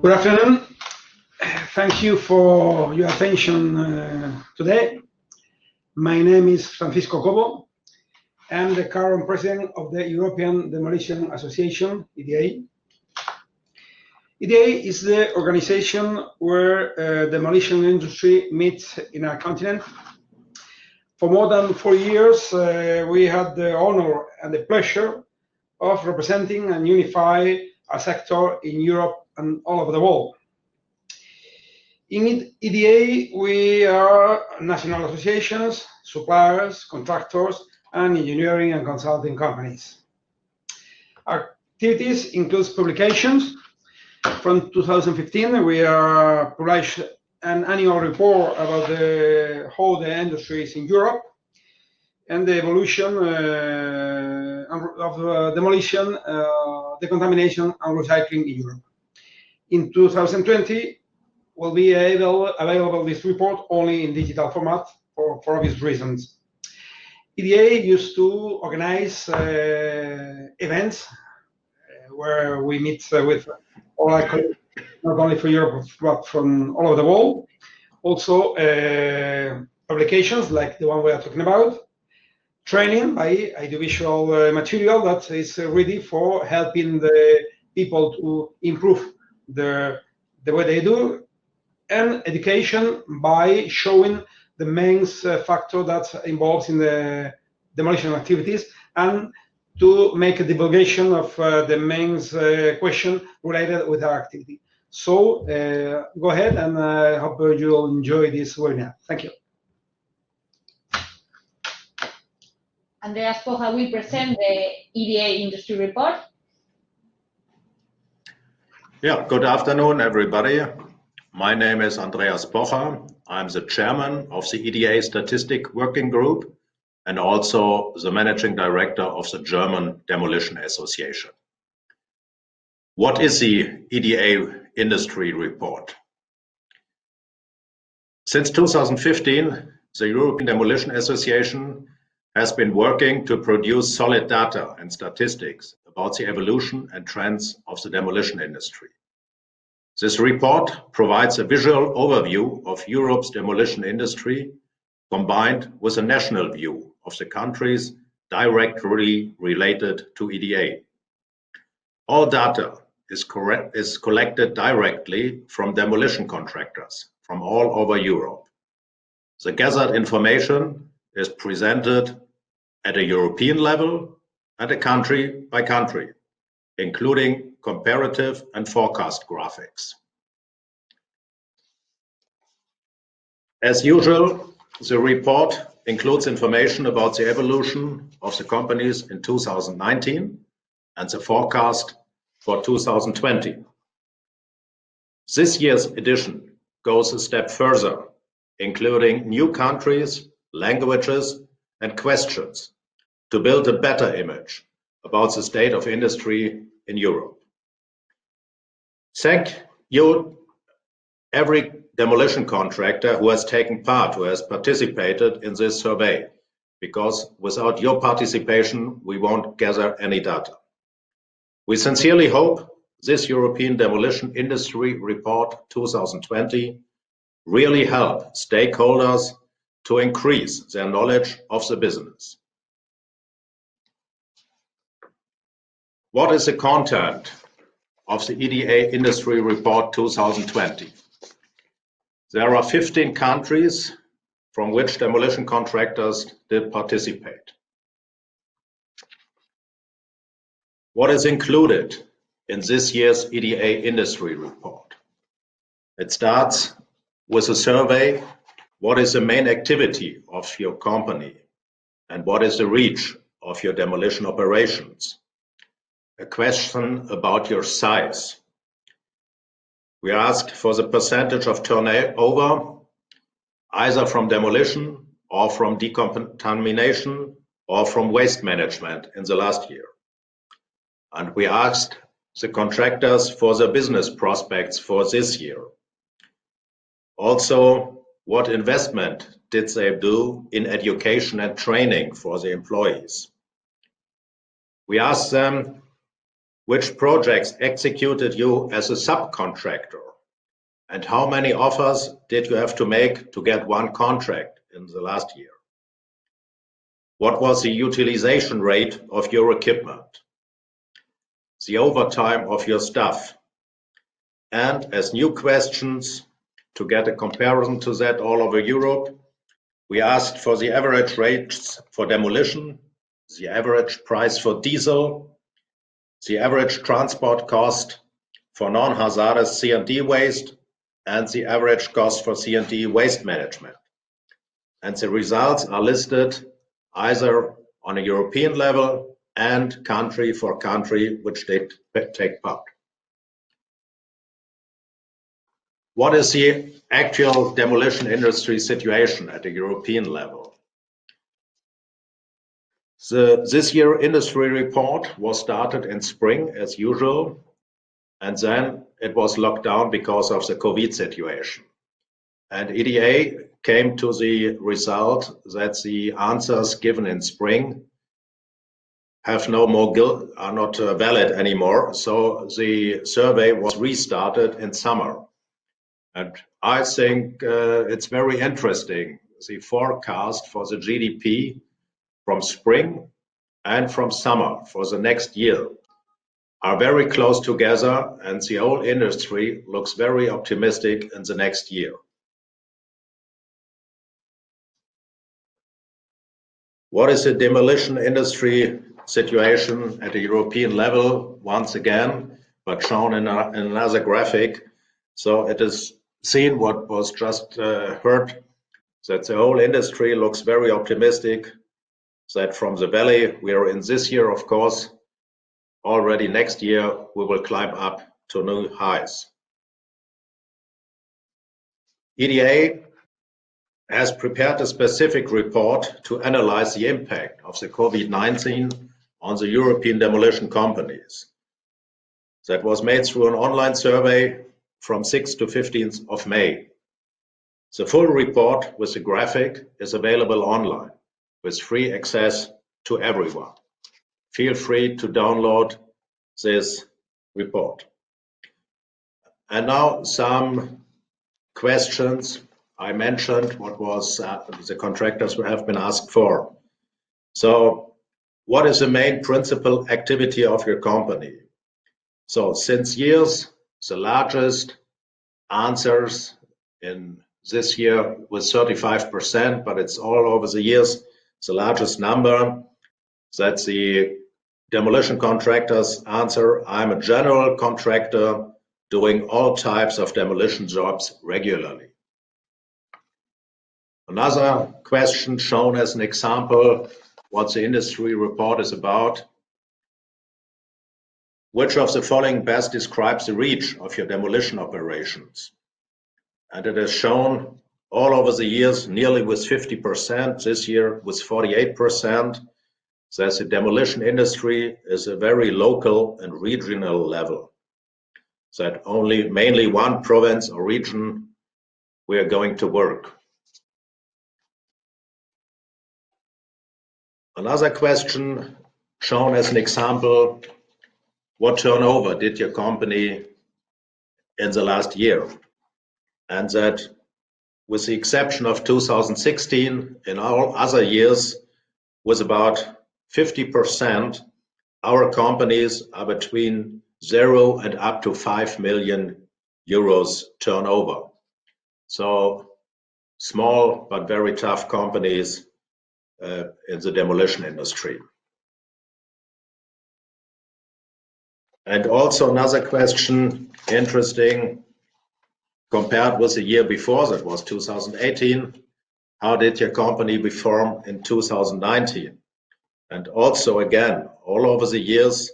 Good afternoon. Thank you for your attention today. My name is Francisco Cobo. I'm the current president of the European Demolition Association, EDA. EDA is the organization where the demolition industry meets in our continent. For more than 4 years, we had the honor and the pleasure of representing and unify a sector in Europe and all over the world. In EDA, we are national associations, suppliers, contractors, and engineering and consulting companies. Our activities include publications. From 2015, we published an annual report about how the industry is in Europe and the evolution of demolition, decontamination, and recycling in Europe. In 2020, will be available this report only in digital format for obvious reasons. EDA used to organize events where we meet with all our colleagues, not only for Europe but from all over the world. Also, publications like the one we are talking about, training by audiovisual material that is ready for helping the people to improve the way they do, and education by showing the main factor that's involved in the demolition activities and to make a divulgation of the main question related with our activity. So go ahead, and I hope you'll enjoy this webinar. Thank you. Andreas Pocha will present the EDA Industry Report. Yeah, good afternoon, everybody. My name is Andreas Pocha. I'm the chairman of the EDA Statistics Working Group and also the managing director of the German Demolition Association. What is the EDA Industry Report? Since 2015, the European Demolition Association has been working to produce solid data and statistics about the evolution and trends of the demolition industry. This report provides a visual overview of Europe's demolition industry combined with a national view of the countries directly related to EDA. All data is collected directly from demolition contractors from all over Europe. The gathered information is presented at a European level and a country by country, including comparative and forecast graphics. As usual, the report includes information about the evolution of the companies in 2019 and the forecast for 2020. This year's edition goes a step further, including new countries, languages, and questions to build a better image about the state of industry in Europe. Thank you, every demolition contractor who has taken part, who has participated in this survey, because without your participation, we won't gather any data. We sincerely hope this European Demolition Industry Report 2020 really help stakeholders to increase their knowledge of the business. What is the content of the EDA Industry Report 2020? There are 15 countries from which demolition contractors did participate. What is included in this year's EDA Industry Report? It starts with a survey. What is the main activity of your company and what is the reach of your demolition operations? A question about your size. We asked for the percentage of turnover, either from demolition or from decontamination or from waste management in the last year. And we asked the contractors for their business prospects for this year. Also, what investment did they do in education and training for the employees? We asked them which projects executed you as a subcontractor? And how many offers did you have to make to get one contract in the last year? What was the utilization rate of your equipment? The overtime of your staff? And as new questions, to get a comparison to that all over Europe, we asked for the average rates for demolition, the average price for diesel, the average transport cost for non-hazardous C&D waste, and the average cost for C&D waste management. And the results are listed either on a European level and country for country which they take part. What is the actual demolition industry situation at the European level? This year industry report was started in spring as usual, and then it was locked down because of the COVID situation. And EDA came to the result that the answers given in spring have no more are not valid anymore. So the survey was restarted in summer. And I think it's very interesting. The forecast for the GDP from spring and from summer for the next year are very close together, and the whole industry looks very optimistic in the next year. What is the demolition industry situation at the European level? Once again, but shown in another graphic. So it is seen what was just heard, that the whole industry looks very optimistic, that from the valley we are in this year, of course, already next year we will climb up to new highs. EDA has prepared a specific report to analyze the impact of the COVID-19 on the European demolition companies. That was made through an online survey from 6th to 15th of May. The full report with the graphic is available online with free access to everyone. Feel free to download this report. And now some questions. I mentioned what was the contractors who have been asked for. So what is the main principal activity of your company? So since years, the largest answers in this year was 35%, but it's all over the years, the largest number. That's the demolition contractors answer. I'm a general contractor doing all types of demolition jobs regularly. Another question shown as an example, what the industry report is about. Which of the following best describes the reach of your demolition operations? And it is shown all over the years, nearly with 50%, this year with 48%. So the demolition industry is a very local and regional level. That only mainly one province or region we are going to work. Another question shown as an example, what turnover did your company in the last year? And that with the exception of 2016, in all other years, with about 50%, our companies are between 0 and up to 5 million euros turnover. So small but very tough companies in the demolition industry. And also another question, interesting, compared with the year before, that was 2018, how did your company perform in 2019? And also again, all over the years,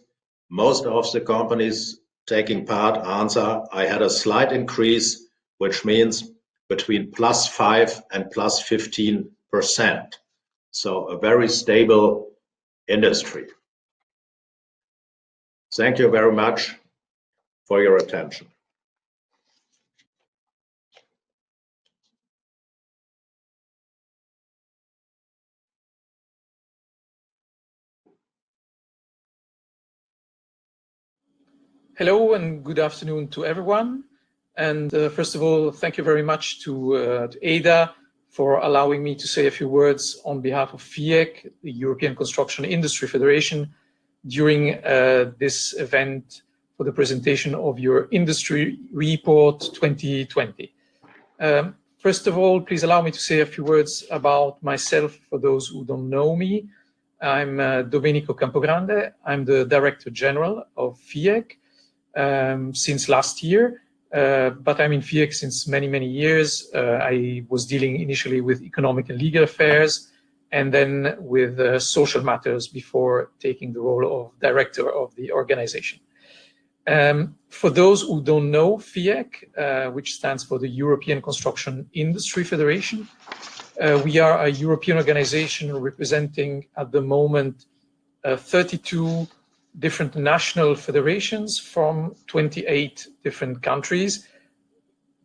most of the companies taking part answer, I had a slight increase, which means between +5 and +15%. So a very stable industry. Thank you very much for your attention. Hello and good afternoon to everyone. And first of all, thank you very much to EDA for allowing me to say a few words on behalf of FIEC, the European Construction Industry Federation, during this event for the presentation of your Industry Report 2020. First of all, please allow me to say a few words about myself for those who don't know me. I'm Domenico Campogrande. I'm the Director General of FIEC since last year, but I'm in FIEC since many, many years. I was dealing initially with economic and legal affairs, and then with social matters before taking the role of director of the organization. For those who don't know FIEC, which stands for the European Construction Industry Federation, we are a European organization representing at the moment 32 different national federations from 28 different countries,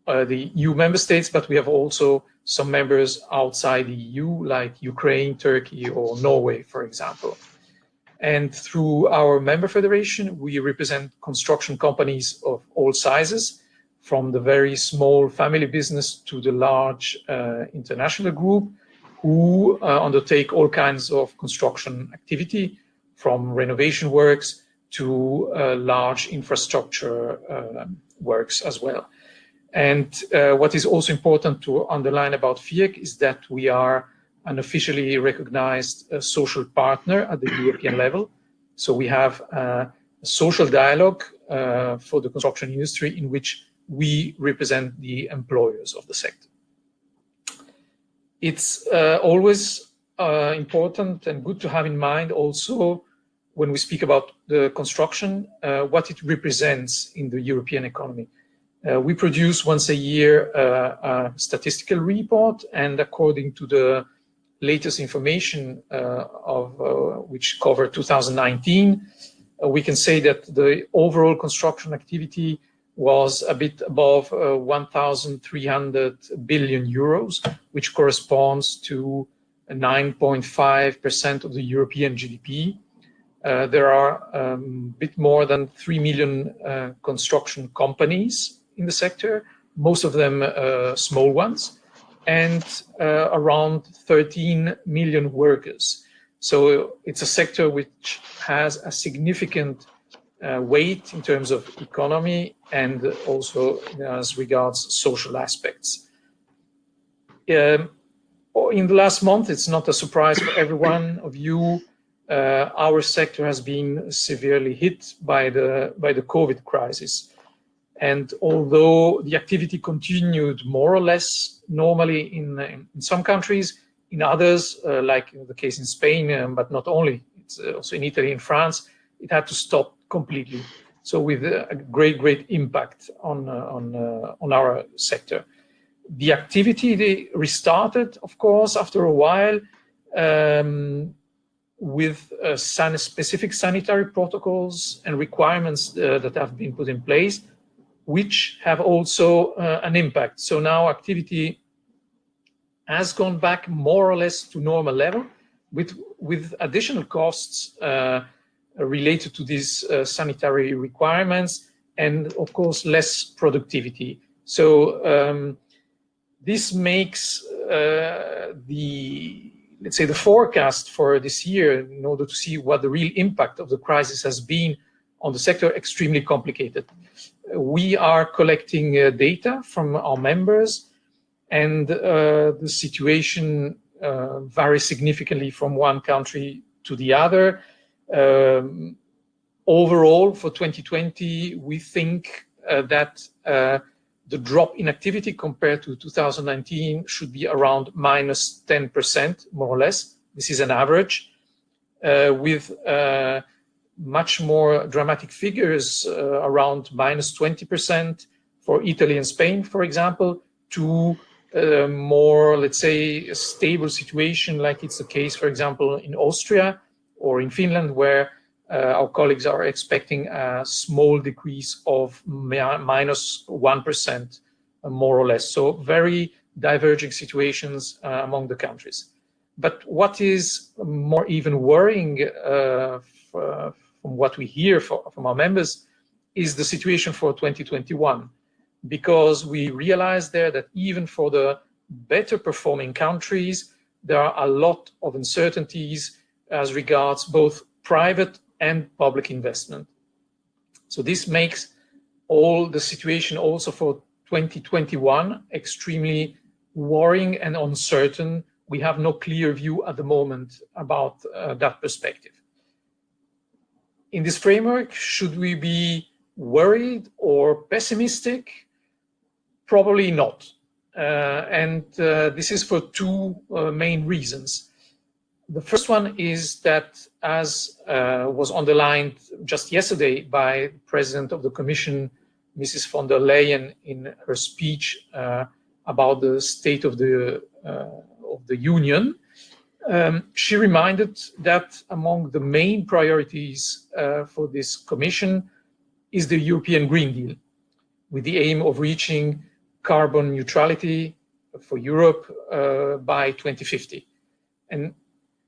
the EU member states, but we have also some members outside the EU, like Ukraine, Turkey, or Norway, for example. And through our member federation, we represent construction companies of all sizes, from the very small family business to the large international group, who undertake all kinds of construction activity, from renovation works to large infrastructure works as well. And what is also important to underline about FIEC is that we are an officially recognized social partner at the European level. So we have a social dialogue for the construction industry in which we represent the employers of the sector. It's always important and good to have in mind also, when we speak about the construction, what it represents in the European economy. We produce once a year a statistical report, and according to the latest information which covered 2019, we can say that the overall construction activity was a bit above 1,300 billion euros, which corresponds to 9.5% of the European GDP. There are a bit more than 3 million construction companies in the sector, most of them small ones, and around 13 million workers. So it's a sector which has a significant weight in terms of economy and also as regards social aspects. In the last month, it's not a surprise for every one of you, our sector has been severely hit by the COVID crisis. And although the activity continued more or less normally in some countries, in others, like in the case in Spain, but not only, it's also in Italy and France, it had to stop completely. So with a great impact on our sector. The activity, they restarted, of course, after a while, with specific sanitary protocols and requirements that have been put in place, which have also an impact. So now activity has gone back more or less to normal level, with additional costs related to these sanitary requirements, and of course less productivity. So this makes let's say the forecast for this year, in order to see what the real impact of the crisis has been on the sector, extremely complicated. We are collecting data from our members, and the situation varies significantly from one country to the other. Overall, for 2020, we think that the drop in activity compared to 2019 should be around minus 10%, more or less. This is an average, with much more dramatic figures, around minus 20% for Italy and Spain, for example, to more, let's say, a stable situation, like it's the case, for example, in Austria or in Finland, where our colleagues are expecting a small decrease of minus 1%, more or less. So very diverging situations among the countries. But what is more even worrying from what we hear from our members is the situation for 2021, because we realized there that even for the better performing countries, there are a lot of uncertainties as regards both private and public investment. So this makes all the situation also for 2021 extremely worrying and uncertain. We have no clear view at the moment about that perspective. In this framework, should we be worried or pessimistic? Probably not. This is for two main reasons. The first one is that, as was underlined just yesterday by the President of the Commission, Mrs. von der Leyen, in her speech about the State of the Union, she reminded that among the main priorities for this Commission is the European Green Deal, with the aim of reaching carbon neutrality for Europe by 2050. And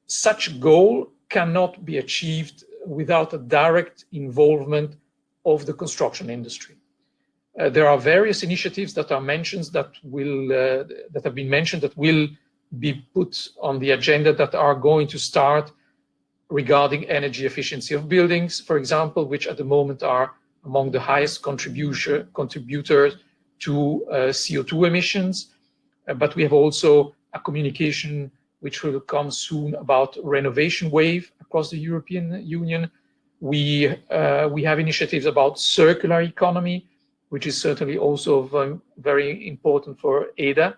such goal cannot be achieved without a direct involvement of the construction industry. There are various initiatives that are mentioned that have been mentioned that will be put on the agenda, that are going to start regarding energy efficiency of buildings, for example, which at the moment are among the highest contributors to CO2 emissions. But we have also a communication which will come soon about renovation wave across the European Union. We have initiatives about circular economy, which is certainly also very important for EDA.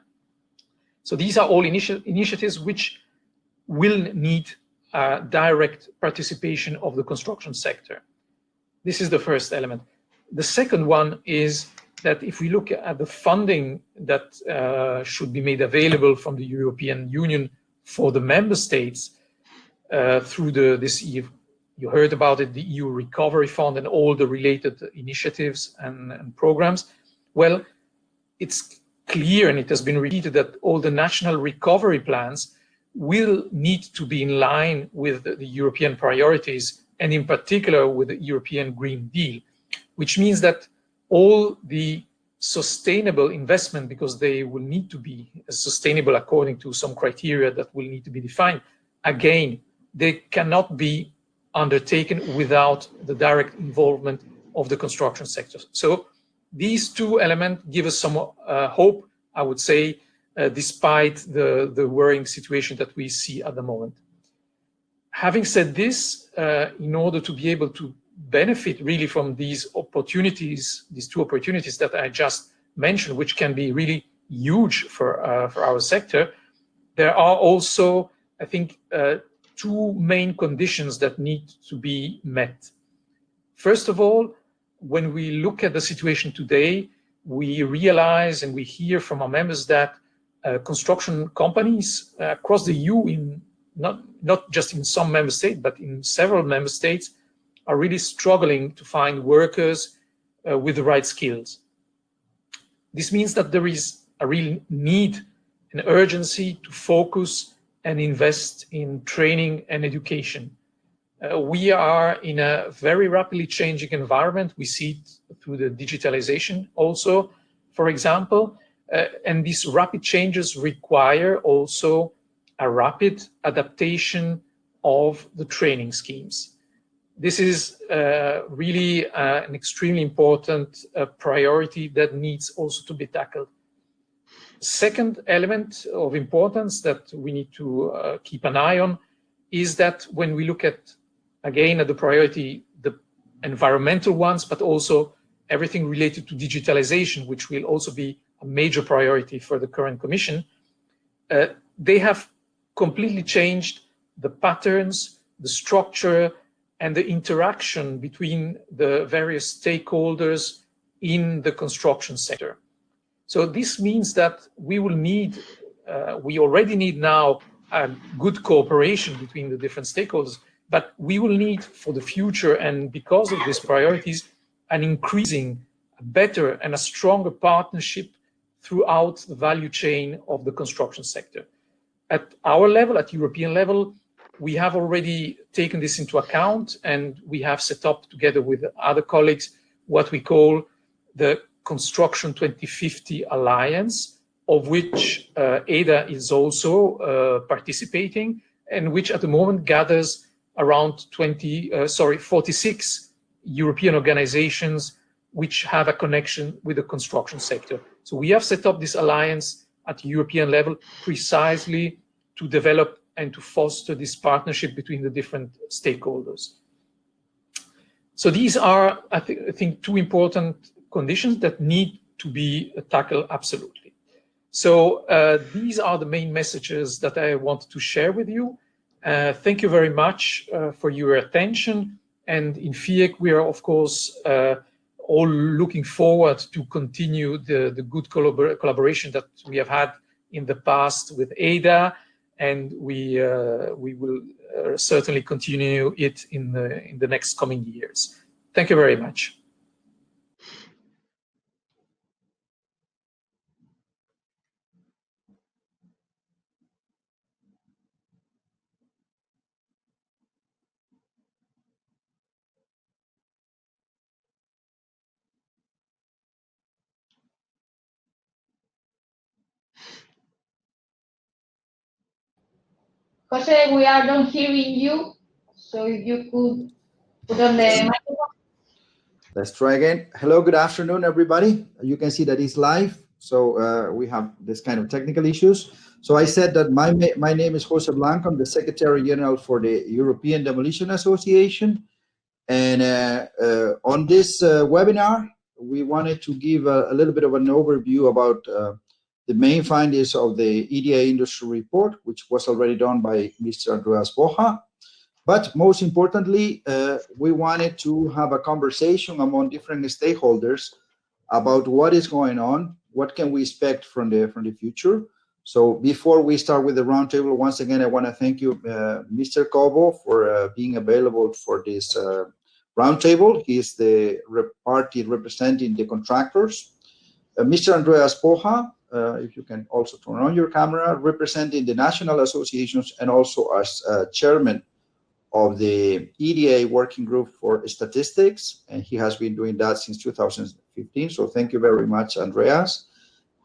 So these are all initiatives which will need direct participation of the construction sector. This is the first element. The second one is that if we look at the funding that should be made available from the European Union for the member states through this EU, you heard about it, the EU Recovery Fund and all the related initiatives and programs. Well, it's clear, and it has been repeated, that all the national recovery plans will need to be in line with the European priorities, and in particular with the European Green Deal, which means that all the sustainable investment, because they will need to be sustainable according to some criteria that will need to be defined, again, they cannot be undertaken without the direct involvement of the construction sector. So these two elements give us some hope, I would say, despite the worrying situation that we see at the moment. Having said this, in order to be able to benefit really from these opportunities, these two opportunities that I just mentioned, which can be really huge for our sector, there are also, I think, two main conditions that need to be met. First of all, when we look at the situation today, we realize and we hear from our members that construction companies across the EU, not just in some member states, but in several member states, are really struggling to find workers with the right skills. This means that there is a real need, an urgency to focus and invest in training and education. We are in a very rapidly changing environment. We see it through the digitalization also, for example, and these rapid changes require also a rapid adaptation of the training schemes. This is really an extremely important priority that needs also to be tackled. Second element of importance that we need to keep an eye on is that when we look at, again, at the priority, the environmental ones, but also everything related to digitalization, which will also be a major priority for the current Commission, they have completely changed the patterns, the structure, and the interaction between the various stakeholders in the construction sector. So this means that we will need, we already need now a good cooperation between the different stakeholders, but we will need for the future, and because of these priorities, an increasing, a better and a stronger partnership throughout the value chain of the construction sector. At our level, at European level, we have already taken this into account, and we have set up together with other colleagues what we call the Construction 2050 Alliance, of which EDA is also participating, and which at the moment gathers around 46 European organizations which have a connection with the construction sector. So we have set up this alliance at European level precisely to develop and to foster this partnership between the different stakeholders. So these are, I think, two important conditions that need to be tackled absolutely. So these are the main messages that I want to share with you. Thank you very much for your attention. And in FIEC, we are, of course, all looking forward to continue the good collaboration that we have had in the past with EDA, and we will certainly continue it in the next coming years. Thank you very much. Jose, we are not hearing you, so if you could put on the microphone. Let's try again. Hello, good afternoon, everybody. You can see that it's live, so we have this kind of technical issues. So I said that my name is Jose Blanco. I'm the Secretary General for the European Demolition Association. And on this webinar, we wanted to give a little bit of an overview about the main findings of the EDA Industry Report, which was already done by Mr. Andreas Pocha. But most importantly, we wanted to have a conversation among different stakeholders about what is going on, what can we expect from the future. So before we start with the roundtable, once again, I want to thank you, Mr. Cobo, for being available for this roundtable. He is the party representing the contractors. Mr. Andreas Pocha, if you can also turn on your camera, representing the national associations and also as chairman of the EDA Working Group for Statistics, and he has been doing that since 2015. So thank you very much, Andreas.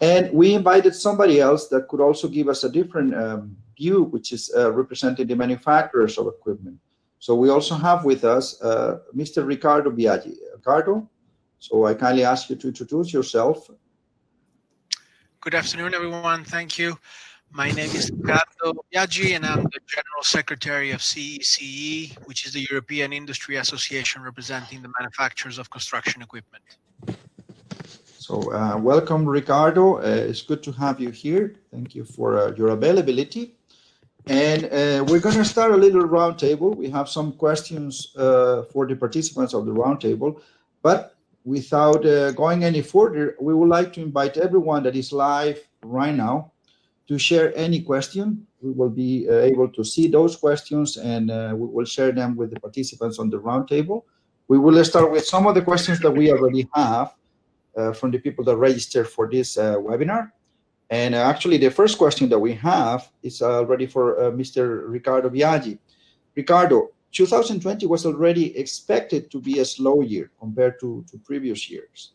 And we invited somebody else that could also give us a different view, which is representing the manufacturers of equipment. So we also have with us Mr. Ricardo Viaggi. Ricardo, so I kindly ask you to introduce yourself. Good afternoon, everyone. Thank you. My name is Ricardo Viaggi, and I'm the General Secretary of CECE, which is the European Industry Association representing the manufacturers of construction equipment. So welcome, Ricardo. It's good to have you here. Thank you for your availability. And we're going to start a little roundtable. We have some questions for the participants of the roundtable, but without going any further, we would like to invite everyone that is live right now to share any question. We will be able to see those questions, and we will share them with the participants on the roundtable. We will start with some of the questions that we already have from the people that registered for this webinar. And actually, the first question that we have is already for Mr. Ricardo Viaggi. Ricardo, 2020 was already expected to be a slow year compared to previous years.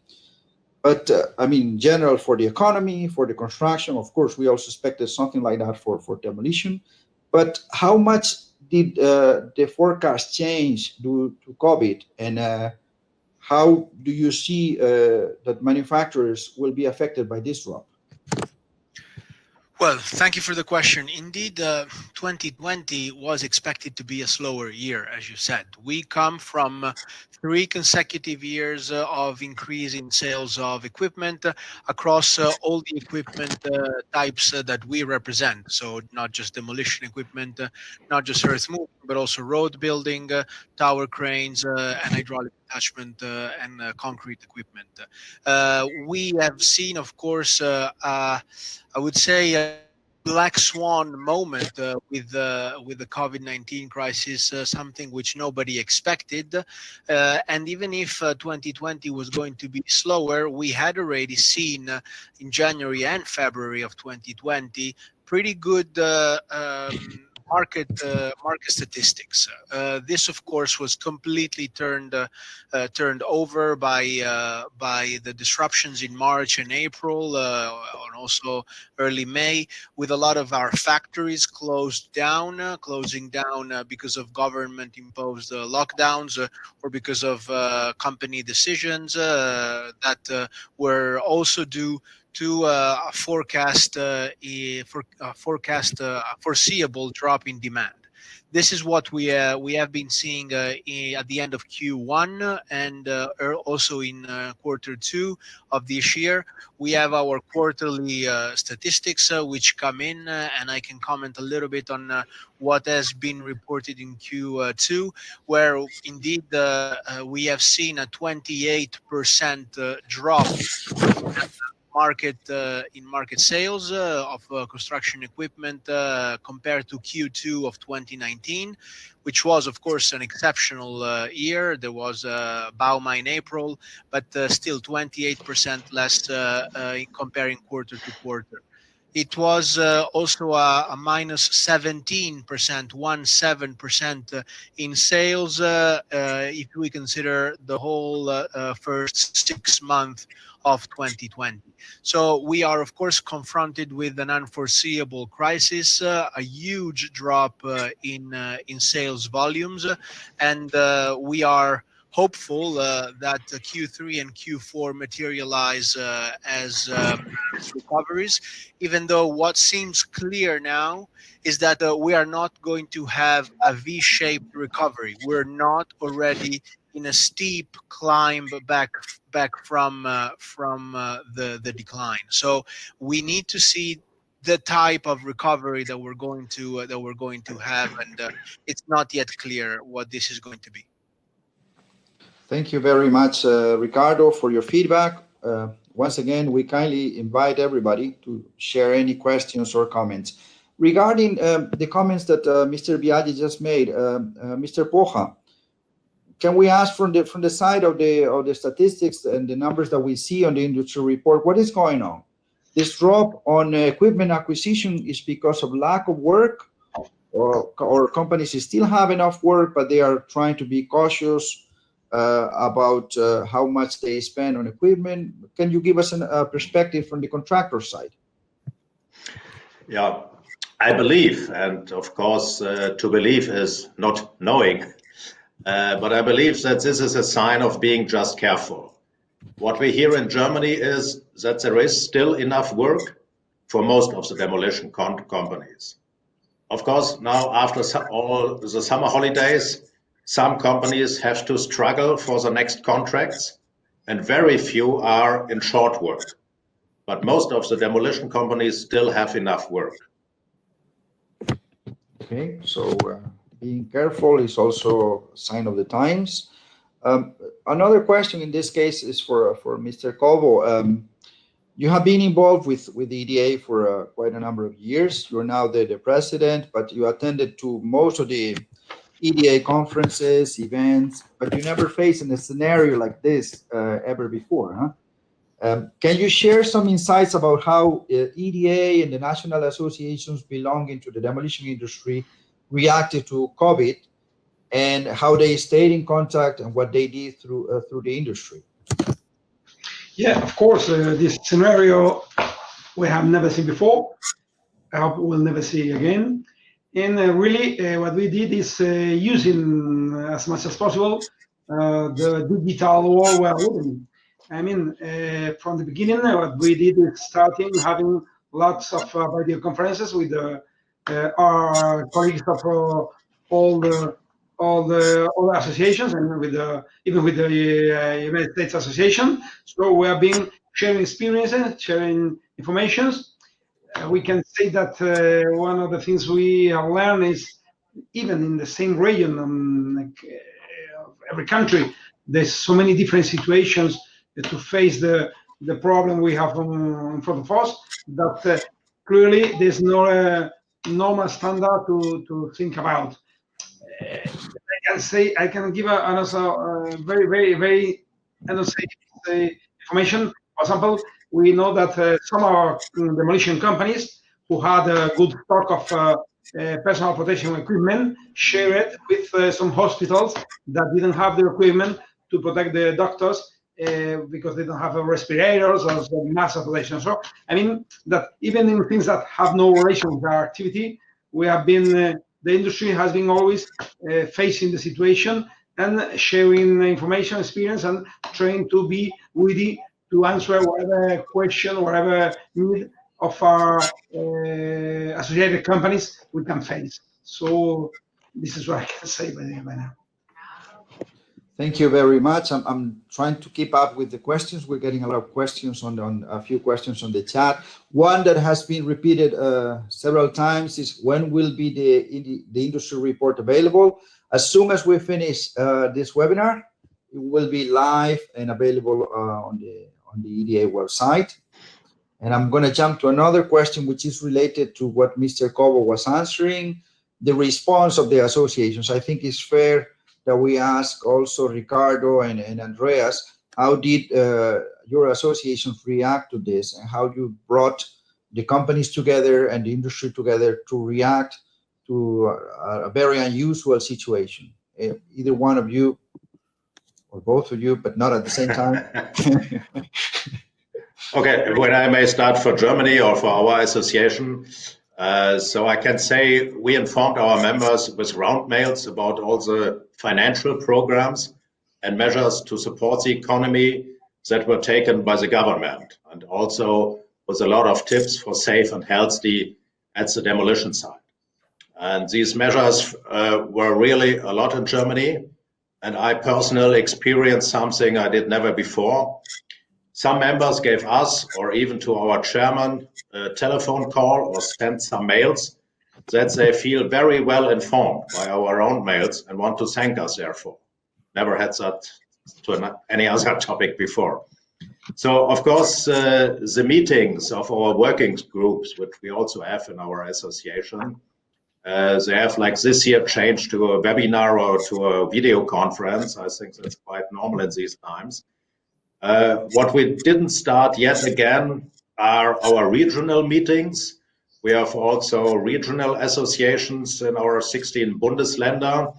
But I mean, in general, for the economy, for the construction, of course, we also expected something like that for demolition. But how much did the forecast change due to COVID? And how do you see that manufacturers will be affected by this drop? Well, thank you for the question. Indeed, 2020 was expected to be a slower year, as you said. We come from 3 consecutive years of increase in sales of equipment across all the equipment types that we represent. So not just demolition equipment, not just earth moving, but also road building, tower cranes, and hydraulic attachment and concrete equipment. We have seen, of course, I would say a black swan moment with the COVID-19 crisis, something which nobody expected. And even if 2020 was going to be slower, we had already seen in January and February of 2020 pretty good market statistics. This, of course, was completely turned over by the disruptions in March and April, and also early May, with a lot of our factories closing down because of government-imposed lockdowns or because of company decisions that were also due to a foreseeable drop in demand. This is what we have been seeing at the end of Q1 and also in Q2 of this year. We have our quarterly statistics which come in, and I can comment a little bit on what has been reported in Q2, where indeed we have seen a 28% drop in market sales of construction equipment compared to Q2 of 2019, which was, of course, an exceptional year. There was Bauma in April, but still 28% less comparing quarter to quarter. It was also a minus 17% in sales if we consider the whole first 6 months of 2020. So we are, of course, confronted with an unforeseeable crisis, a huge drop in sales volumes, and we are hopeful that Q3 and Q4 materialize as recoveries, even though what seems clear now is that we are not going to have a V-shaped recovery. We're not already in a steep climb back from the decline. So we need to see the type of recovery that we're going to have, and it's not yet clear what this is going to be. Thank you very much, Ricardo, for your feedback. Once again, we kindly invite everybody to share any questions or comments. Regarding the comments that Mr. Viaggi just made, Mr. Pocha, can we ask from the side of the statistics and the numbers that we see on the industry report, what is going on? This drop on equipment acquisition is because of lack of work, or companies still have enough work, but they are trying to be cautious about how much they spend on equipment? Can you give us a perspective from the contractor side? Yeah, I believe, and of course, to believe is not knowing, but I believe that this is a sign of being just careful. What we hear in Germany is that there is still enough work for most of the demolition companies. Of course, now after all the summer holidays, some companies have to struggle for the next contracts, and very few are in short work. But most of the demolition companies still have enough work. Okay, so being careful is also a sign of the times. Another question in this case is for Mr. Cobo. You have been involved with EDA for quite a number of years. You're now the president, but you attended to most of the EDA conferences, events, but you never faced in a scenario like this ever before, huh? Can you share some insights about how EDA and the national associations belonging to the demolition industry reacted to COVID, and how they stayed in contact and what they did through the industry? Yeah, of course, this scenario we have never seen before. I hope we'll never see again. And really, what we did is using as much as possible the digital world we are living. I mean, from the beginning, what we did is starting having lots of video conferences with our colleagues of all the associations, and even with the United States Association. So we have been sharing experiences, sharing information. We can say that one of the things we have learned is, even in the same region, every country, there's so many different situations to face the problem we have in front of us, that clearly there's no normal standard to think about. I can give another very, very, very information. For example, we know that some of our demolition companies who had a good stock of personal protection equipment, share it with some hospitals that didn't have the equipment to protect the doctors because they don't have respirators or some mask protection. So, I mean, that even in things that have no relation with our activity, we have been, the industry has been always facing the situation and sharing information, experience, and trying to be ready to answer whatever question, whatever need of our associated companies we can face. So this is what I can say by now. Thank you very much. I'm trying to keep up with the questions. We're getting a lot of questions on a few questions on the chat. One that has been repeated several times is, when will be the industry report available? As soon as we finish this webinar, it will be live and available on the EDA website. And I'm going to jump to another question, which is related to what Mr. Cobo was answering, the response of the associations. I think it's fair that we ask also Ricardo and Andreas, how did your associations react to this, and how you brought the companies together and the industry together to react to a very unusual situation? Either one of you or both of you, but not at the same time. Okay, when I may start for Germany or for our association. So I can say we informed our members with round mails about all the financial programs and measures to support the economy that were taken by the government, and also with a lot of tips for safe and healthy at the demolition site. And these measures were really a lot in Germany, and I personally experienced something I did never before. Some members gave us, or even to our chairman, a telephone call or sent some mails that they feel very well informed by our own mails and want to thank us therefore. Never had that to any other topic before. So, of course, the meetings of our working groups, which we also have in our association, they have, like this year, changed to a webinar or to a video conference. I think that's quite normal in these times. What we didn't start yet again are our regional meetings. We have also regional associations in our 16 Bundesländer,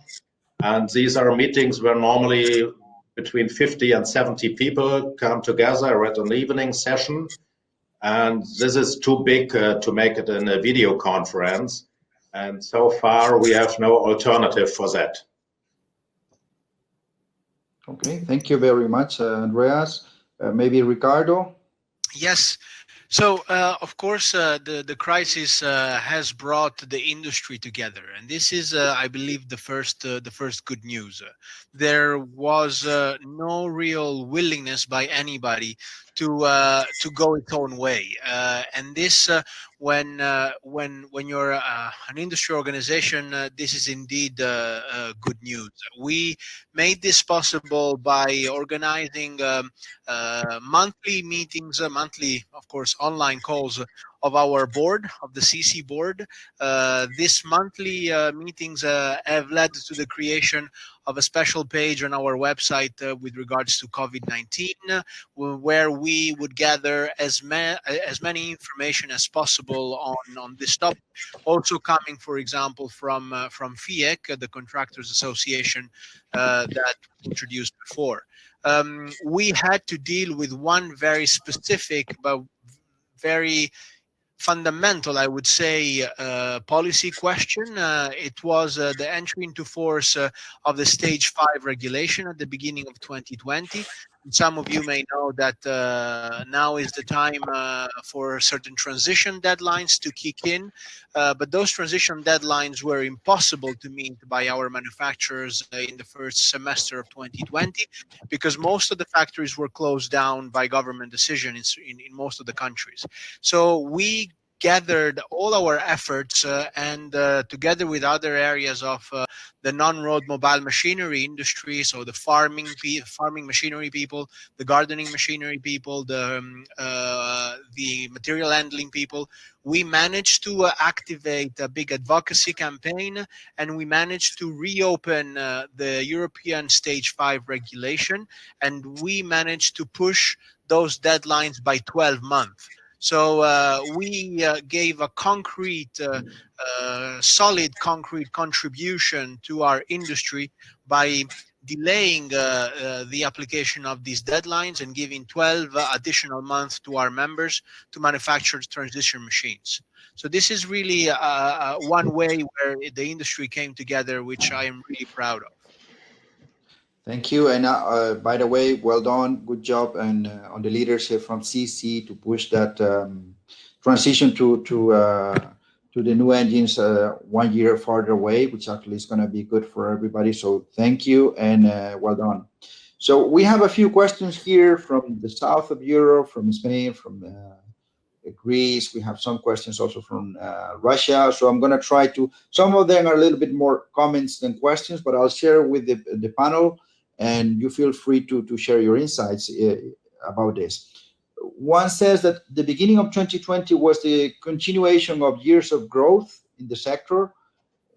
and these are meetings where normally between 50 and 70 people come together at an evening session, and this is too big to make it in a video conference, and so far we have no alternative for that. Okay, thank you very much, Andreas. Maybe Ricardo? Yes. So, of course, the crisis has brought the industry together, and this is, I believe, the first good news. There was no real willingness by anybody to go its own way, and this, when you're an industry organization, this is indeed good news. We made this possible by organizing monthly meetings, monthly, of course, online calls of our board, of the CECE board. This monthly meetings have led to the creation of a special page on our website with regards to COVID-19, where we would gather as many information as possible on this topic. Also coming, for example, from FIEC, the Contractors Association that we introduced before. We had to deal with one very specific but very fundamental, I would say, policy question. It was the entry into force of the Stage 5 regulation at the beginning of 2020. Some of you may know that now is the time for certain transition deadlines to kick in, but those transition deadlines were impossible to meet by our manufacturers in the first semester of 2020, because most of the factories were closed down by government decision in most of the countries. So we gathered all our efforts and together with other areas of the non-road mobile machinery industry, so the farming machinery people, the gardening machinery people, the material handling people, we managed to activate a big advocacy campaign, and we managed to reopen the European Stage 5 regulation, and we managed to push those deadlines by 12 months. So we gave a concrete, solid concrete contribution to our industry by delaying the application of these deadlines and giving 12 additional months to our members to manufacture transition machines. So this is really one way where the industry came together, which I am really proud of. Thank you. And by the way, well done, good job, and on the leadership from CECE to push that transition to the new engines 1 year farther away, which actually is going to be good for everybody. So thank you and well done. So we have a few questions here from the south of Europe, from Spain, from Greece. We have some questions also from Russia. So I'm going to try to, some of them are a little bit more comments than questions, but I'll share with the panel, and you feel free to share your insights about this. One says that the beginning of 2020 was the continuation of years of growth in the sector.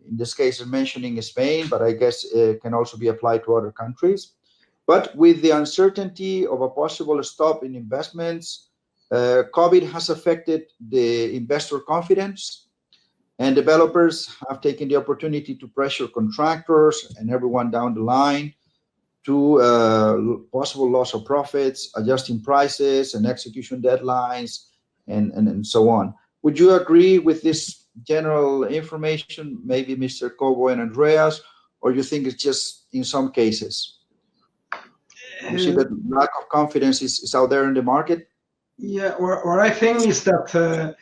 In this case, I'm mentioning Spain, but I guess it can also be applied to other countries. But with the uncertainty of a possible stop in investments, COVID has affected the investor confidence, and developers have taken the opportunity to pressure contractors and everyone down the line to possible loss of profits, adjusting prices and execution deadlines, and so on. Would you agree with this general information, maybe Mr. Cobo and Andreas, or you think it's just in some cases? You see that lack of confidence is out there in the market? Yeah, what I think is that the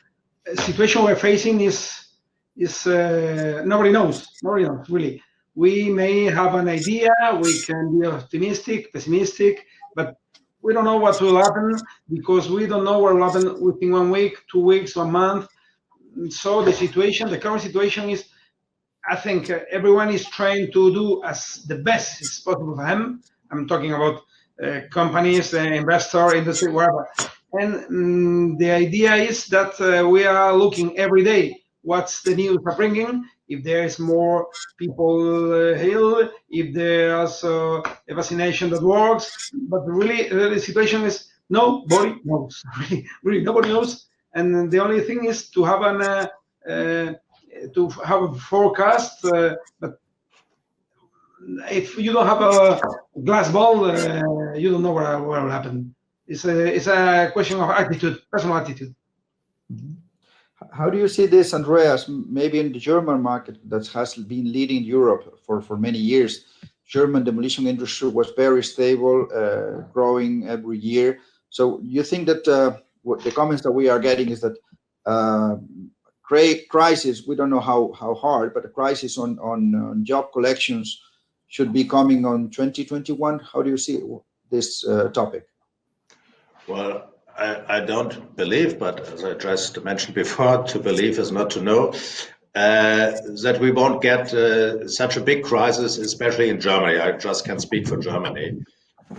situation we're facing is nobody knows really. We may have an idea, we can be optimistic, pessimistic, but we don't know what will happen because we don't know what will happen within 1 week, 2 weeks, 1 month. So the current situation is, I think everyone is trying to do as the best as possible for them. I'm talking about companies, investor, industry, wherever. And the idea is that we are looking every day what's the news are bringing, if there is more people ill, if there's a vaccination that works. But really, the situation is nobody knows. Really, nobody knows. And the only thing is to have a forecast. But if you don't have a glass ball, you don't know what will happen. It's a question of attitude, personal attitude. Mm-hmm. How do you see this, Andreas? Maybe in the German market that has been leading Europe for many years. German demolition industry was very stable, growing every year. So you think that what the comments that we are getting is that crisis, we don't know how hard, but a crisis on job collections should be coming on 2021. How do you see this topic? Well, I don't believe, but as I just mentioned before, to believe is not to know, that we won't get such a big crisis, especially in Germany. I just can speak for Germany.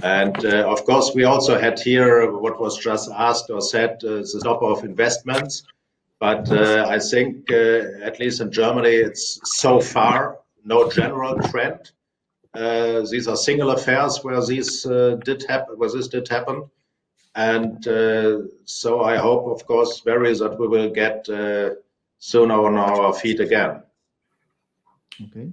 And of course, we also had here what was just asked or said, the stop of investments. But I think, at least in Germany, it's so far no general trend. These are single affairs where this did happen. And so I hope, of course, that we will get sooner on our feet again. Okay,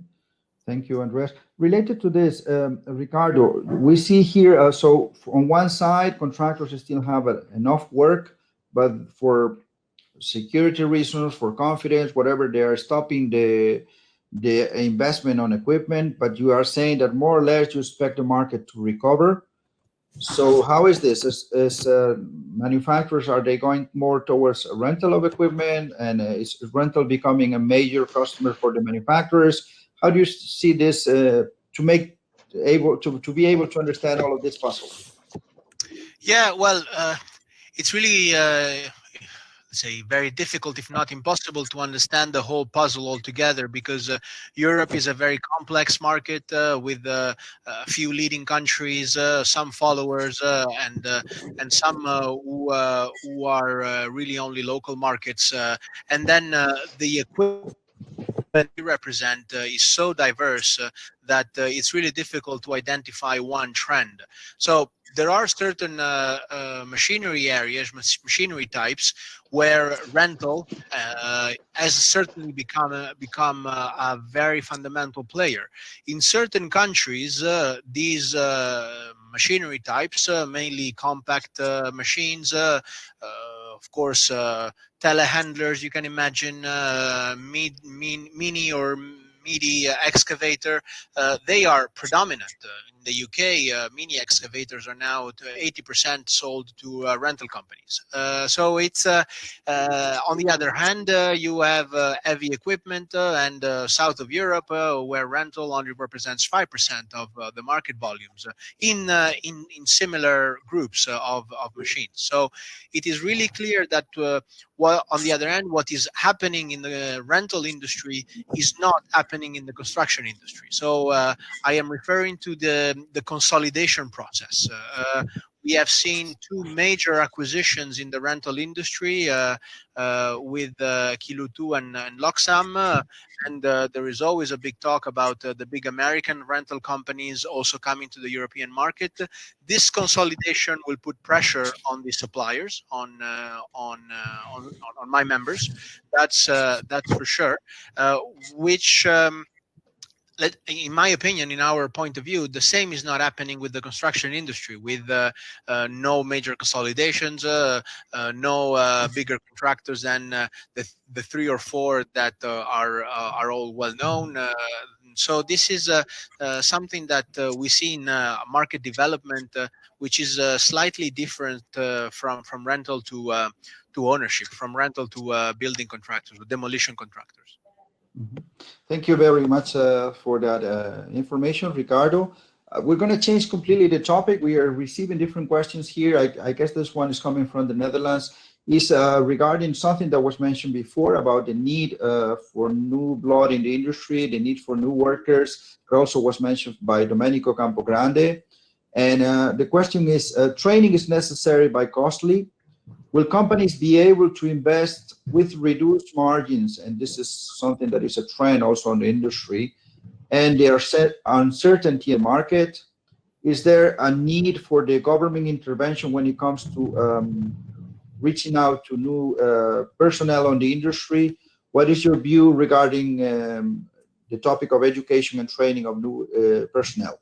thank you, Andreas. Related to this, Ricardo, we see here, so on one side, contractors still have enough work, but for security reasons, for confidence, whatever, they are stopping the investment on equipment, but you are saying that more or less you expect the market to recover. So how is this? As manufacturers, are they going more towards a rental of equipment, and is rental becoming a major customer for the manufacturers? How do you see this to be able to understand all of this puzzle? Yeah, well, it's really say very difficult, if not impossible, to understand the whole puzzle altogether, because Europe is a very complex market with a few leading countries, some followers, and some who are really only local markets, and then the equipment we represent is so diverse that it's really difficult to identify one trend. So there are certain machinery areas, machinery types, where rental has certainly become a very fundamental player. In certain countries, these machinery types, mainly compact machines, of course, telehandlers, you can imagine, mini or midi excavator, they are predominant. In the UK, mini excavators are now 80% sold to rental companies. So it's on the other hand, you have heavy equipment and south of Europe, where rental only represents 5% of the market volumes in similar groups of machines. So it is really clear that while on the other hand, what is happening in the rental industry is not happening in the construction industry. So I am referring to the consolidation process. We have seen two major acquisitions in the rental industry with Kilu2 and Loxam, and there is always a big talk about the big American rental companies also coming to the European market. This consolidation will put pressure on the suppliers, on my members. That's for sure. Which in my opinion, in our point of view, the same is not happening with the construction industry, with no major consolidations, no bigger contractors than the 3 or 4 that are all well known. So this is something that we see in market development, which is slightly different from rental to ownership, from rental to building contractors, or demolition contractors. Mm-hmm. Thank you very much for that information, Ricardo. We're going to change completely the topic. We are receiving different questions here. I guess this one is coming from the Netherlands. Is regarding something that was mentioned before about the need for new blood in the industry, the need for new workers. It also was mentioned by Domenico Campogrande. And the question is, training is necessary but costly. Will companies be able to invest with reduced margins? And this is something that is a trend also in the industry. And there are set uncertainty in market. Is there a need for the government intervention when it comes to reaching out to new personnel on the industry? What is your view regarding the topic of education and training of new personnel?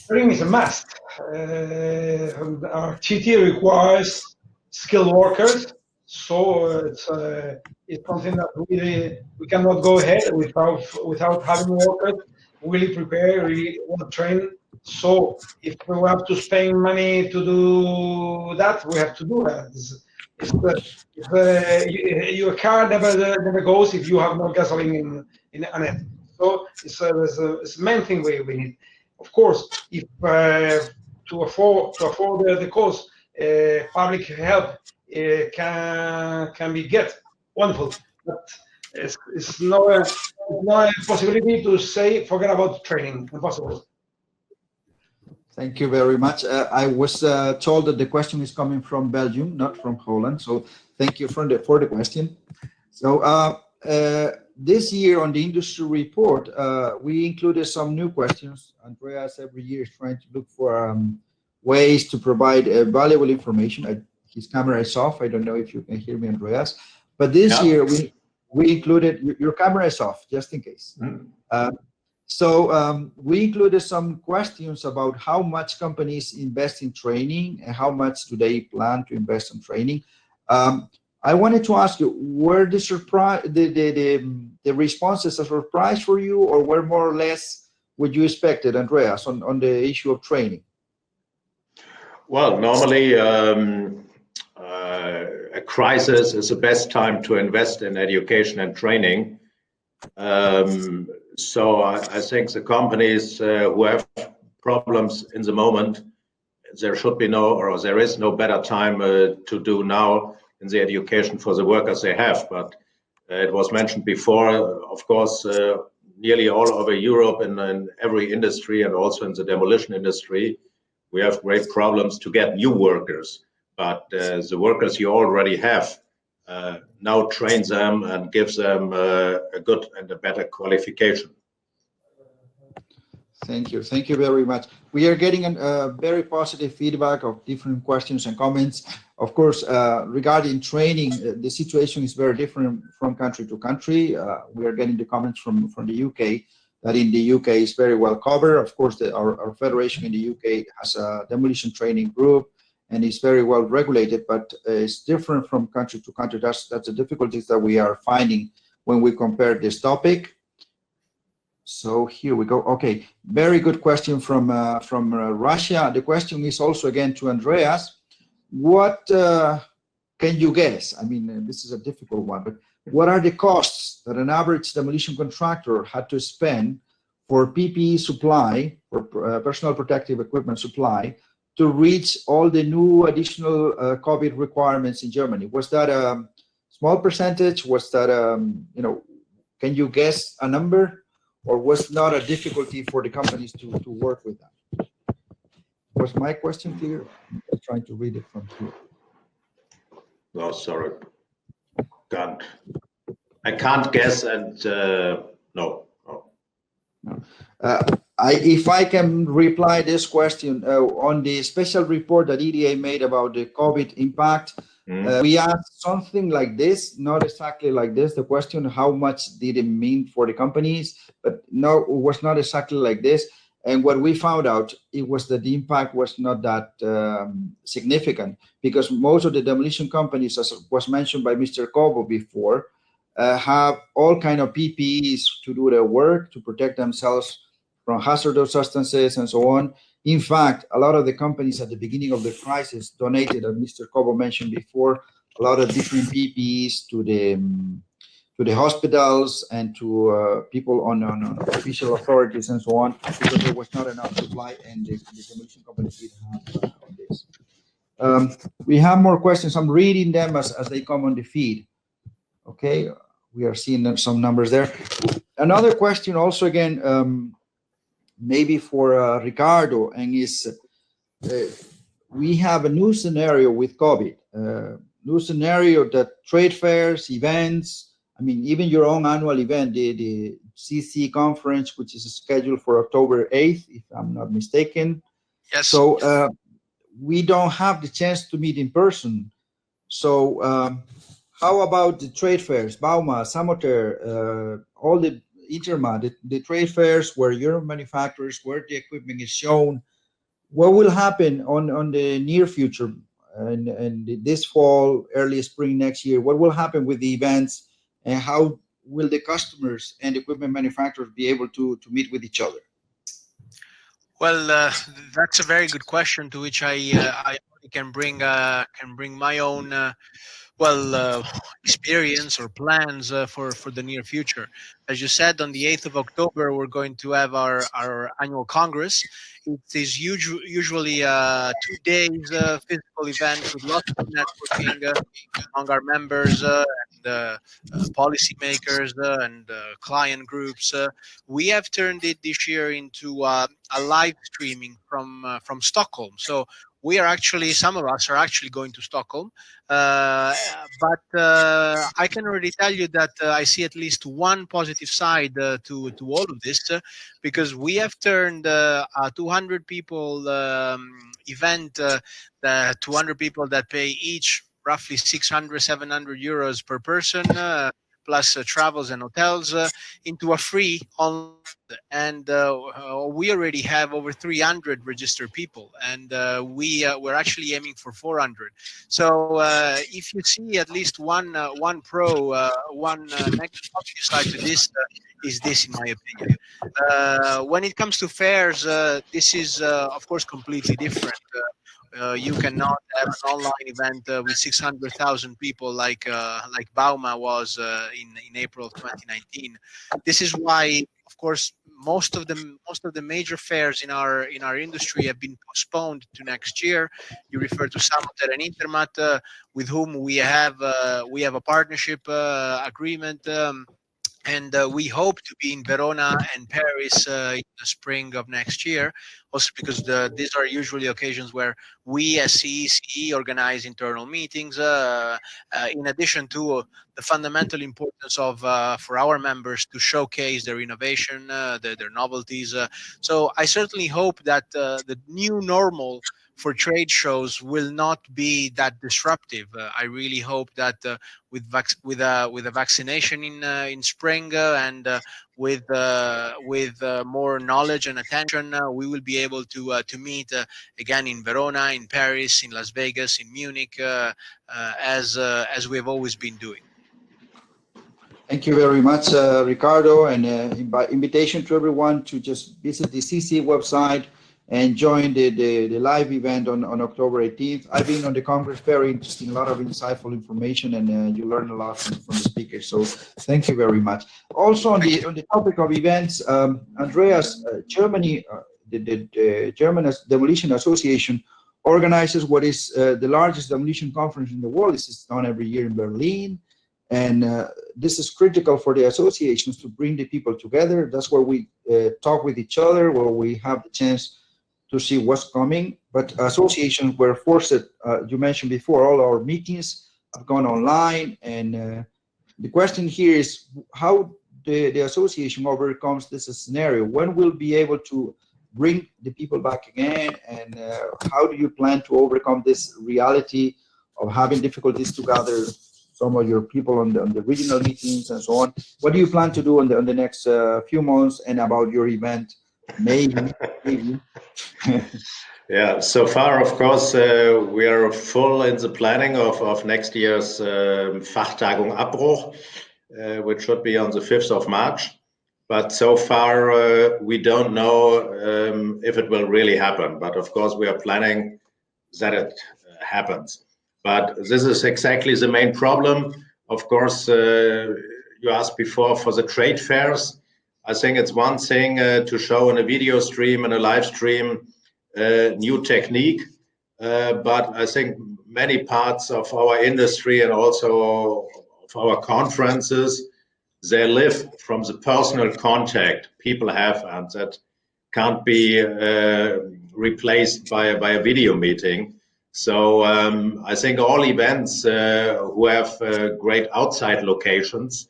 Training is a must. Our TT requires skilled workers, so it's something that we cannot go ahead without having workers really prepared, really well trained. So if we have to spend money to do that, we have to do that. Your car never goes if you have no gasoline in it. So it's the main thing we need. Of course, if to afford the cost, public help can be wonderful, but it's not a possibility to say forget about training. Impossible. Thank you very much. I was told that the question is coming from Belgium, not from Holland. So thank you for the question. So this year on the industry report, we included some new questions. Andreas every year is trying to look for ways to provide valuable information. His camera is off. I don't know if you can hear me, Andreas. But this year we included, your camera is off, just in case. So we included some questions about how much companies invest in training and how much do they plan to invest in training. I wanted to ask you, were the responses a surprise for you, or were more or less what you expected, Andreas, on the issue of training? Well, normally a crisis is the best time to invest in education and training. So I think the companies who have problems in the moment, there should be there is no better time to do now in the education for the workers they have. But it was mentioned before, of course, nearly all over Europe in every industry and also in the demolition industry, we have great problems to get new workers. But the workers you already have, now train them and give them a good and a better qualification. Thank you. Thank you very much. We are getting a very positive feedback of different questions and comments. Of course, regarding training, the situation is very different from country to country. We are getting the comments from the UK that in the UK is very well covered. Of course, our federation in the UK has a demolition training group and is very well regulated, but it's different from country to country. That's the difficulties that we are finding when we compare this topic. So here we go. Okay, very good question from Russia. The question is also again to Andreas. What can you guess? I mean, this is a difficult one, but what are the costs that an average demolition contractor had to spend for PPE supply, or personal protective equipment supply, to reach all the new additional COVID requirements in Germany? Was that a small percentage? Was that, can you guess a number? Or was not a difficulty for the companies to work with that? Was my question clear? I'm just trying to read it from here. No, sorry. I can't guess, and no. If I can reply this question on the special report that EDA made about the COVID impact, we asked something like this, not exactly like this. The question, how much did it mean for the companies? But no, it was not exactly like this. And what we found out, it was that the impact was not that significant, because most of the demolition companies, as was mentioned by Mr. Cobo before, have all kind of PPEs to do their work, to protect themselves from hazardous substances and so on. In fact, a lot of the companies at the beginning of the crisis donated, as Mr. Cobo mentioned before, a lot of different PPEs to the hospitals and to people on official authorities and so on, because there was not enough supply, and the demolition companies didn't have on this. We have more questions. I'm reading them as they come on the feed. Okay, we are seeing some numbers there. Another question also again, maybe for Ricardo, and is we have a new scenario with COVID, new scenario that trade fairs, events, I mean, even your own annual event, the CECE conference, which is scheduled for October 8th, if I'm not mistaken. Yes. So we don't have the chance to meet in person. So how about the trade fairs, Bauma, Samoter, all the Interma, the trade fairs where your manufacturers, where the equipment is shown? What will happen on the near future and this fall, early spring next year? What will happen with the events, and how will the customers and equipment manufacturers be able to meet with each other? Well, that's a very good question, to which I can bring my own experience or plans for the near future. As you said, on the 8th of October, we're going to have our annual Congress. It is usually 2 days physical event with lots of networking among our members and policymakers and client groups. We have turned it this year into a live streaming from Stockholm. So we are actually, some of us are actually going to Stockholm, but I can already tell you that I see at least one positive side to all of this, because we have turned a 200 people event, 200 people that pay each roughly 600, 700 euros per person, plus travels and hotels, into a free online. And we already have over 300 registered people, and we're actually aiming for 400. So if you see at least one pro, one negative side to this, is this, in my opinion. When it comes to fairs, this is of course completely different. You cannot have an online event with 600,000 people like Bauma was in April of 2019. This is why, of course, most of the major fairs in our industry have been postponed to next year. You refer to Samoter and Intermat, with whom we have a partnership agreement. And we hope to be in Verona and Paris in the spring of next year, also because these are usually occasions where we as CECE organize internal meetings, in addition to the fundamental importance of for our members to showcase their innovation, their novelties. So I certainly hope that the new normal for trade shows will not be that disruptive. I really hope that with a vaccination in spring and with more knowledge and attention, we will be able to meet again in Verona, in Paris, in Las Vegas, in Munich, as we have always been doing. Thank you very much, Ricardo, and invitation to everyone to just visit the CECE website and join the live event on October 18th. I've been on the Congress, very interesting, a lot of insightful information, and you learn a lot from the speakers. So thank you very much. Also on the topic of events, Andreas, Germany, the German Demolition Association organizes what is the largest demolition conference in the world. This is done every year in Berlin. And this is critical for the associations to bring the people together. That's where we talk with each other, where we have the chance to see what's coming. But associations were forced, you mentioned before, all our meetings have gone online. And the question here is how the association overcomes this scenario. When we'll be able to bring the people back again? And how do you plan to overcome this reality of having difficulties to gather some of your people on the regional meetings and so on? What do you plan to do on the next few months, and about your event? Maybe. Yeah, so far, of course, we are full in the planning of next year's Fachtagung Abbruch, which should be on the 5th of March. But so far, we don't know if it will really happen. But of course, we are planning that it happens. But this is exactly the main problem. Of course, you asked before for the trade fairs. I think it's one thing to show in a video stream and a live stream new technique. But I think many parts of our industry and also of our conferences, they live from the personal contact people have, and that can't be replaced by a video meeting. So I think all events who have great outside locations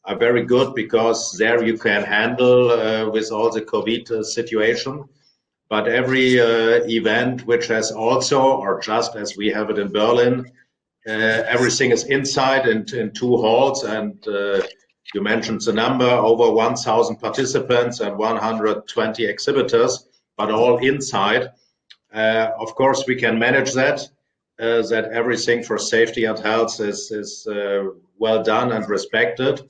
are very good, because there you can handle with all the COVID situation. But every event which has also, or just as we have it in Berlin, everything is inside and in two halls. And you mentioned the number, over 1,000 participants and 120 exhibitors, but all inside. Of course, we can manage that everything for safety and health is well done and respected.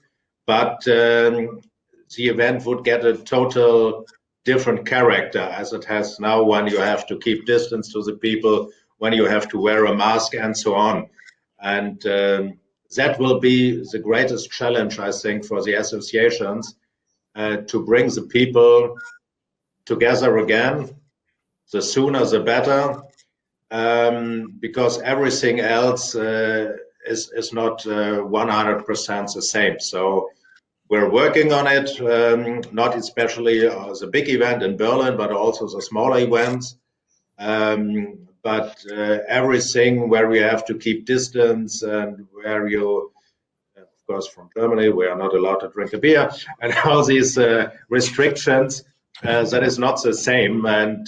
But the event would get a total different character as it has now, when you have to keep distance to the people, when you have to wear a mask and so on. And that will be the greatest challenge, I think, for the associations, to bring the people together again. The sooner the better, because everything else is not 100% the same. So we're working on it, not especially the big event in Berlin, but also the smaller events. But everything where we have to keep distance, and where you, of course, from Germany, we are not allowed to drink a beer, and all these restrictions, that is not the same. And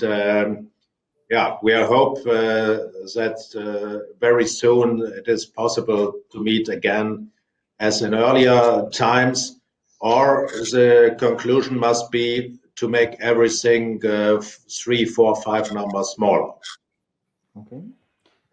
yeah, we hope that very soon it is possible to meet again as in earlier times. Or the conclusion must be to make everything 3, 4, 5 numbers smaller. Okay.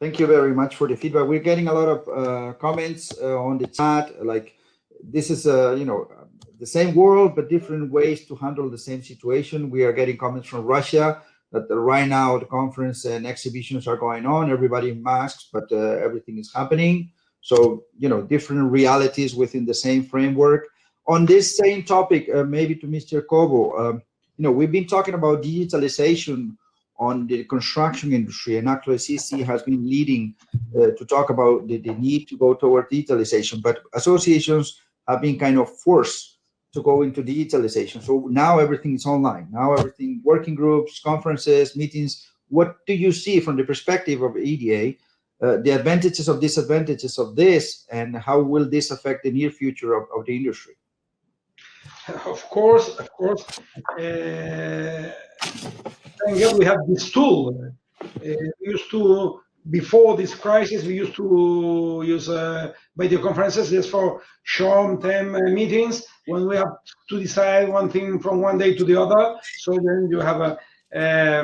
Thank you very much for the feedback. We're getting a lot of comments on the chat. Like, this is the same world, but different ways to handle the same situation. We are getting comments from Russia that right now the conference and exhibitions are going on, everybody in masks, but everything is happening. So, different realities within the same framework. On this same topic, maybe to Mr. Cobo, we've been talking about digitalization on the construction industry, and actually CECE has been leading to talk about the need to go toward digitalization, but associations have been kind of forced to go into digitalization. So now everything is online. Now everything, working groups, conferences, meetings. What do you see from the perspective of EDA, the advantages of disadvantages of this, and how will this affect the near future of the industry? Of course. Thank God we have this tool. We used to, before this crisis, we used to use video conferences just for short-term meetings when we have to decide one thing from one day to the other. So then you have a,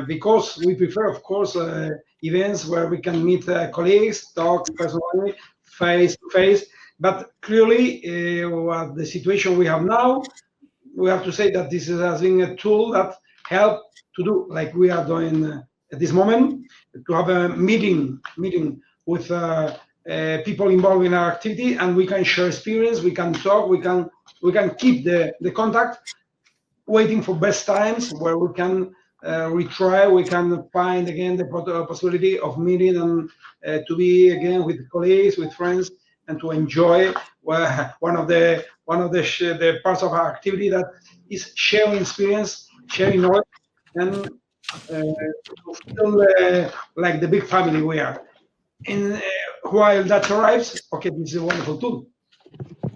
because we prefer, of course, events where we can meet colleagues, talk personally, face to face. But clearly, what the situation we have now, we have to say that this has been a tool that helped to do like we are doing at this moment, to have a meeting with people involved in our activity, and we can share experience, we can talk, we can keep the contact, waiting for best times where we can retry, we can find again the possibility of meeting and to be again with colleagues, with friends, and to enjoy one of the parts of our activity that is sharing experience, sharing knowledge, and feel like the big family we are. And while that arrives, okay, this is a wonderful tool.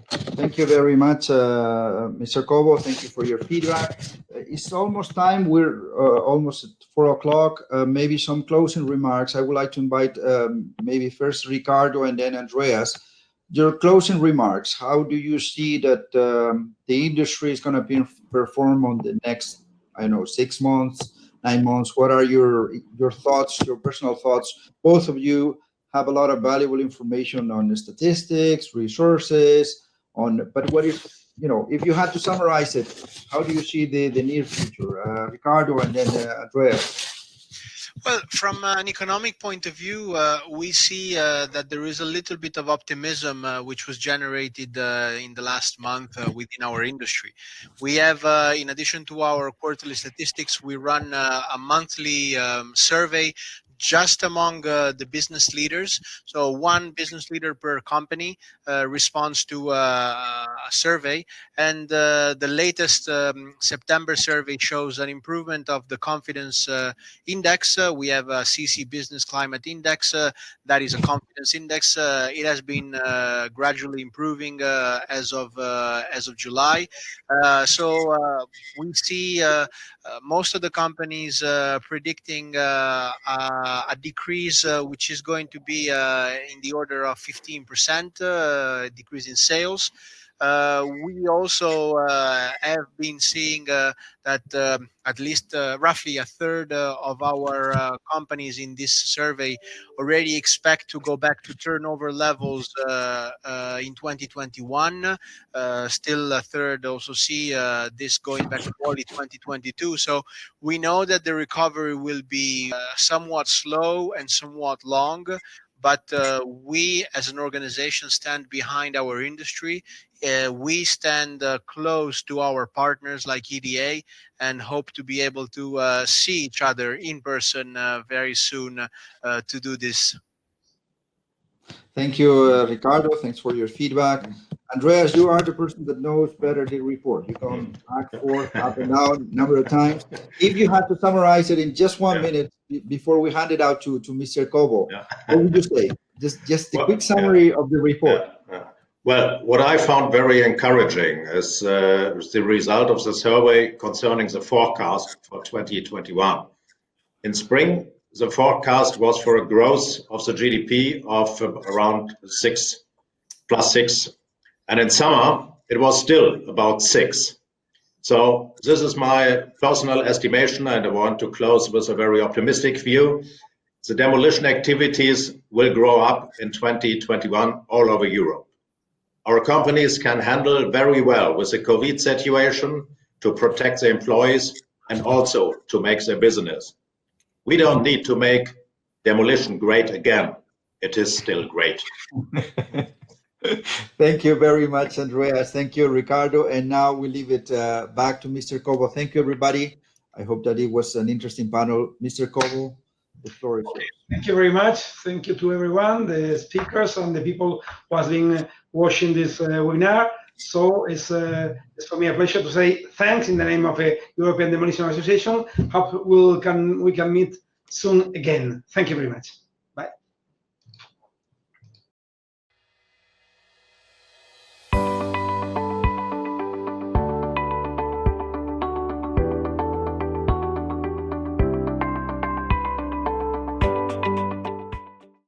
Thank you very much, Mr. Cobo. Thank you for your feedback. It's almost time. We're almost at 4 o'clock. Maybe some closing remarks. I would like to invite maybe first Ricardo and then Andreas. Your closing remarks. How do you see that the industry is going to perform on the next, I don't know, 6 months, 9 months? What are your thoughts, your personal thoughts? Both of you have a lot of valuable information on the statistics, resources, but what is, if you had to summarize it, how do you see the near future? Ricardo and then Andreas. Well, from an economic point of view, we see that there is a little bit of optimism which was generated in the last month within our industry. We have, in addition to our quarterly statistics, we run a monthly survey just among the business leaders. So one business leader per company responds to a survey, and the latest September survey shows an improvement of the confidence index. We have a CECE Business Climate Index. That is a confidence index. It has been gradually improving as of July. So we see most of the companies predicting a decrease which is going to be in the order of 15% decrease in sales. We also have been seeing that at least roughly a third of our companies in this survey already expect to go back to turnover levels in 2021. Still a third also see this going back to early 2022. So we know that the recovery will be somewhat slow and somewhat long. But we as an organization stand behind our industry. We stand close to our partners like EDA and hope to be able to see each other in person very soon to do this. Thank you, Ricardo. Thanks for your feedback. Andreas, you are the person that knows better the report. You come back, forth, up and down a number of times. If you had to summarize it in just 1 minute before we hand it out to Mr. Cobo, what would you say? Just a quick summary of the report. Well, what I found very encouraging is the result of the survey concerning the forecast for 2021. In spring, the forecast was for a growth of the GDP of around +6, and in summer it was still about 6. So this is my personal estimation, and I want to close with a very optimistic view. The demolition activities will grow up in 2021 all over Europe. Our companies can handle very well with the COVID situation to protect their employees and also to make their business. We don't need to make demolition great again. It is still great. Thank you very much, Andreas. Thank you, Ricardo. And now we leave it back to Mr. Cobo. Thank you, everybody. I hope that it was an interesting panel. Mr. Cobo, the floor is yours. Thank you very much. Thank you to everyone, the speakers and the people who has been watching this webinar. So it's for me a pleasure to say thanks in the name of the European Demolition Association. Hope we can meet soon again. Thank you very much.